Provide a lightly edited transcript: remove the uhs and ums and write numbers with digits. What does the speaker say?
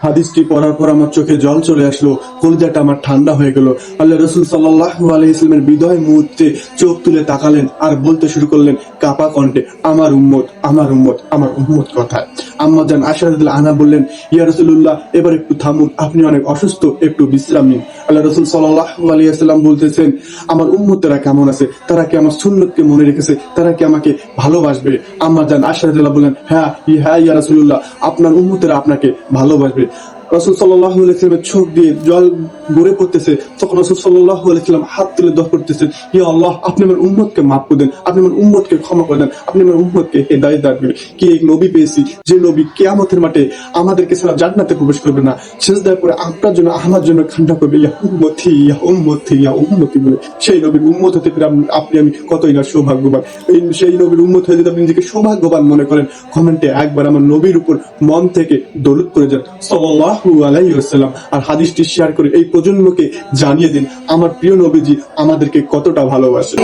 হাদিসটি পড়ার পর আমার চোখে জল চলে আসলো, কলিজাটা আমার ঠান্ডা হয়ে গেল। আল্লাহ রাসূল সাল্লাল্লাহু আলাইহি ওয়াসাল্লামের বিদায় মুহূর্তে চোখ তুলে তাকালেন আর বলতে শুরু করলেন কাপা কণ্ঠে, আমার উম্মত, আমার উম্মত, আমার উম্মত কোথায়? আম্মা জান আয়েশা রাদিয়াল্লাহু আনহা বললেন, ইয়া রাসূলুল্লাহ, এবার একটু থামুন, আপনি অনেক অসুস্থ, একটু বিশ্রাম নিন। আল্লাহ রাসূল সাল্লাল্লাহু আলাইহি ওয়াসাল্লাম বলতেছেন, আমার উম্মতেরা কেমন আছে? তারা কি আমার সুন্নতকে মনে রেখেছে? তারা কি আমাকে ভালোবাসবে? আম্মা জান আয়েশা রাদিয়াল্লাহু বললেন, হ্যাঁ হ্যাঁ ইয়া রাসূলুল্লাহ, আপনার উম্মতেরা আপনাকে ভালোবাসবে। রাসূল সাল্লাল্লাহু আলাইহি ওয়াসাল্লামের চোখ দিয়ে জল গড়ে পড়তেছে। তখন রাসূল সাল্লাল্লাহু আলাইহি ওয়াসাল্লাম হাত তুলে দোয়া করতেছেন, ইয়া আল্লাহ, আপনি আমার উম্মতকে মাফ করে দেন, আপনি আমার উম্মতকে ক্ষমা করে দেন, আপনি আমার উম্মতকে হেদায়েত দান করুন। কি এক নবী পেয়েছি, যে নবী কিয়ামতের মাঠে আমাদেরকে ছাড়া জান্নাতে প্রবেশ করবে না, সিজদায় পড়ে আপনার জন্য আমার জন্য কান্না করবে, ইয়া উম্মতি, ইয়া উম্মতি, ইয়া উম্মতি বলে। সেই নবীর উম্মত হতে পেরে আপনি আমি কতই না সৌভাগ্যবান। সেই নবীর উম্মত হয়ে যদি আপনি নিজেকে সৌভাগ্যবান মনে করেন, কমেন্টে একবার আমার নবীর উপর মন থেকে দরুদ করে যান সাল্লাল্লাহু আলাইহি ওয়াসাল্লাম, আর হাদিসটি শেয়ার করে এই প্রজন্মকে জানিয়ে দিন আমার প্রিয় নবীজি আমাদেরকে কতটা ভালোবাসেন।